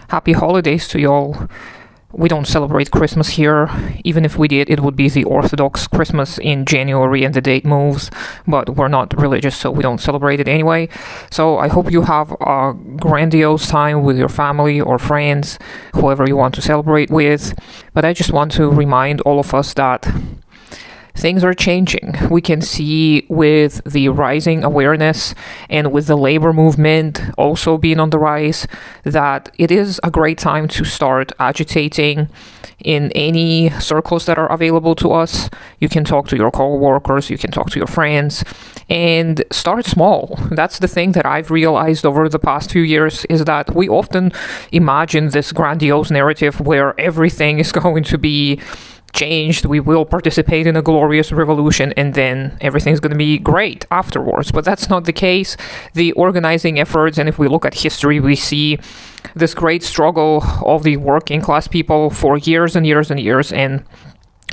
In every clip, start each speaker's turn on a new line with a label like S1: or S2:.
S1: Happy holidays to y'all. We don't celebrate Christmas here. Even if we did, it would be the Orthodox Christmas in January and the date moves, but we're not religious, so we don't celebrate it anyway. So I hope you have a grandiose time with your family or friends, whoever you want to celebrate with. But I just want to remind all of us that things are changing. We can see with the rising awareness and with the labor movement also being on the rise that it is a great time to start agitating in any circles that are available to us. You can talk to your co-workers, you can talk to your friends, and start small. That's the thing that I've realized over the past few years, is that we often imagine this grandiose narrative where everything is going to be changed, we will participate in a glorious revolution, and then everything's going to be great afterwards. But that's not the case. The organizing efforts, and if we look at history, we see this great struggle of the working class people for years and years and years. And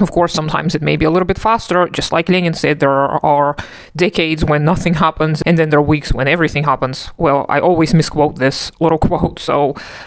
S1: of course, sometimes it may be a little bit faster. Just like Lenin said, there are decades when nothing happens, and then there are weeks when everything happens. Well, I always misquote this little quote,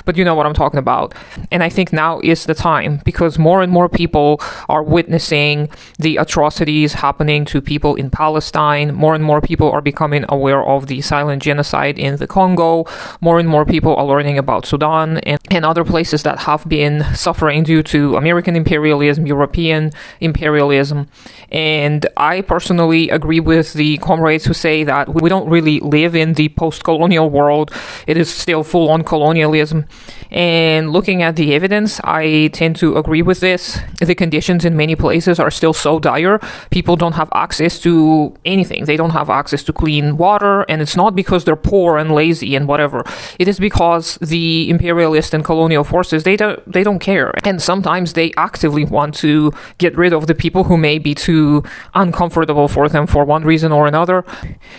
S1: but you know what I'm talking about. And I think now is the time, because more and more people are witnessing the atrocities happening to people in Palestine. More and more people are becoming aware of the silent genocide in the Congo. More and more people are learning about Sudan and other places that have been suffering due to American imperialism, European imperialism. And I personally agree with the comrades who say that we don't really live in the post-colonial world. It is still full-on colonialism. And looking at the evidence, I tend to agree with this. The conditions in many places are still so dire. People don't have access to anything. They don't have access to clean water, and it's not because they're poor and lazy and whatever. It is because the imperialist and colonial forces, they don't care. And sometimes they actively want to get rid of the people who may be too uncomfortable for them for one reason or another.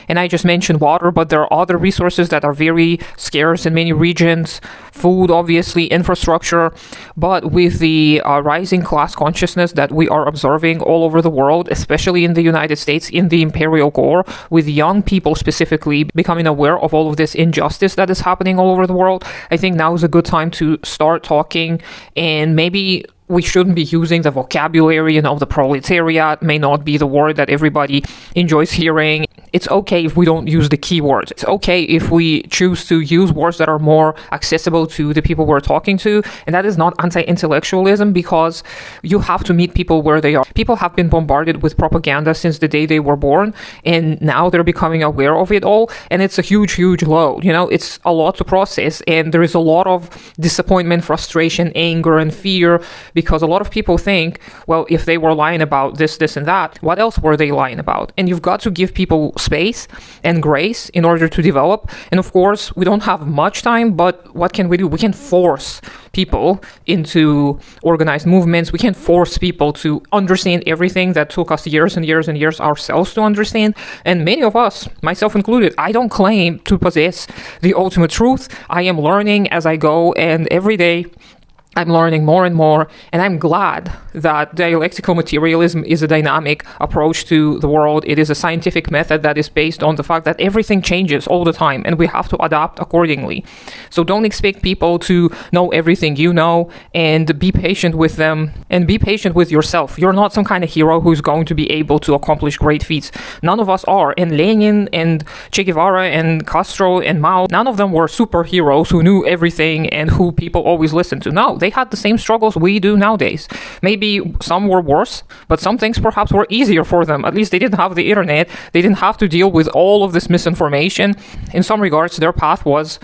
S1: And I just mentioned water, but there are other resources that are very scarce in many regions. Food, obviously, infrastructure. But with the rising class consciousness that we are observing all over the world, especially in the United States, in the imperial core, with young people specifically becoming aware of all of this injustice that is happening all over the world, I think now is a good time to start talking. And maybe we shouldn't be using the vocabulary, the proletariat may not be the word that everybody enjoys hearing. It's okay if we don't use the keywords. It's okay if we choose to use words that are more accessible to the people we're talking to. And that is not anti-intellectualism, because you have to meet people where they are. People have been bombarded with propaganda since the day they were born, and now they're becoming aware of it all. And it's a huge, huge load. It's a lot to process, and there is a lot of disappointment, frustration, anger, and fear, because a lot of people think, well, if they were lying about this, and that, what else were they lying about? And you've got to give people space and grace in order to develop. And of course, we don't have much time, but what can we do? We can force people into organized movements. We can force people to understand everything that took us years and years and years ourselves to understand. And many of us, myself included, I don't claim to possess the ultimate truth. I am learning as I go, and every day I'm learning more and more, and I'm glad that dialectical materialism is a dynamic approach to the world. It is a scientific method that is based on the fact that everything changes all the time, and we have to adapt accordingly. So don't expect people to know everything you know, and be patient with them, and be patient with yourself. You're not some kind of hero who's going to be able to accomplish great feats. None of us are. And Lenin and Che Guevara and Castro and Mao, none of them were superheroes who knew everything and who people always listened to. No, they had the same struggles we do nowadays. Maybe some were worse, but some things perhaps were easier for them. At least they didn't have the internet. They didn't have to deal with all of this misinformation. In some regards, their path was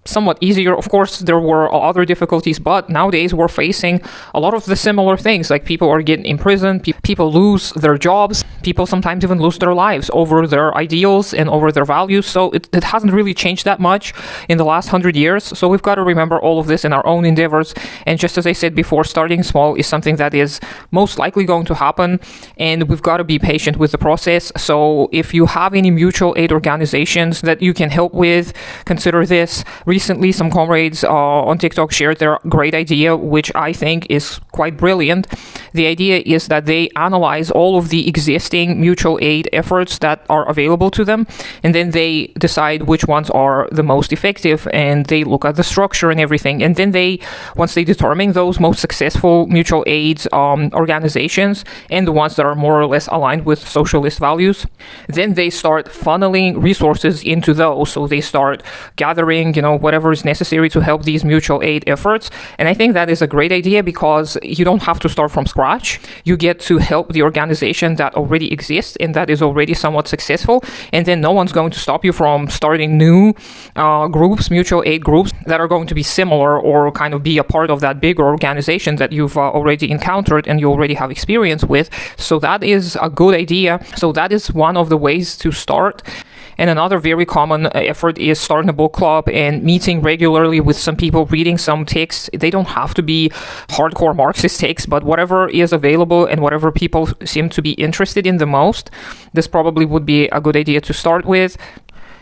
S1: somewhat easier. Of course, there were other difficulties, but nowadays we're facing a lot of the similar things, like people are getting imprisoned, people lose their jobs, people sometimes even lose their lives over their ideals and over their values. So it hasn't really changed that much in the last 100 years. So we've got to remember all of this in our own endeavors. And just as I said before, starting small is something that is most likely going to happen, and we've got to be patient with the process. So if you have any mutual aid organizations that you can help with, consider this. Recently, some comrades on TikTok shared their great idea, which I think is quite brilliant. The idea is that they analyze all of the existing mutual aid efforts that are available to them, and then they decide which ones are the most effective, and they look at the structure and everything. And then once they determine those most successful mutual aid organizations and the ones that are more or less aligned with socialist values, then they start funneling resources into those. So they start gathering, whatever is necessary to help these mutual aid efforts. And I think that is a great idea because you don't have to start from scratch. You get to help the organization that already exists and that is already somewhat successful. And then no one's going to stop you from starting new groups, mutual aid groups that are going to be similar or kind of be a part of that bigger organization that you've already encountered and you already have experience with. So that is a good idea. So that is one of the ways to start. And another very common effort is starting a book club and meeting regularly with some people, reading some texts. They don't have to be hardcore Marxist texts, but whatever is available and whatever people seem to be interested in the most, this probably would be a good idea to start with.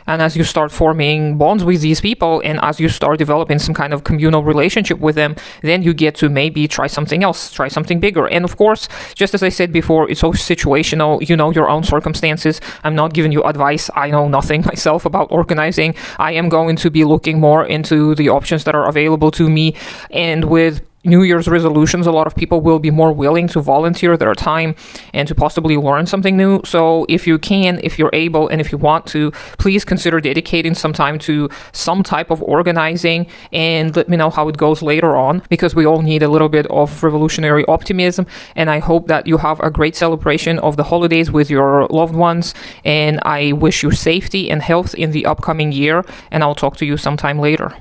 S1: And as you start forming bonds with these people and as you start developing some kind of communal relationship with them, then you get to maybe try something else, try something bigger. And of course, just as I said before, it's all situational. You know your own circumstances. I'm not giving you advice. I know nothing myself about organizing. I am going to be looking more into the options that are available to me. And with New Year's resolutions, a lot of people will be more willing to volunteer their time and to possibly learn something new. So if you can, if you're able, and if you want to, please consider dedicating some time to some type of organizing and let me know how it goes later on, because we all need a little bit of revolutionary optimism. And I hope that you have a great celebration of the holidays with your loved ones. And I wish you safety and health in the upcoming year. And I'll talk to you sometime later.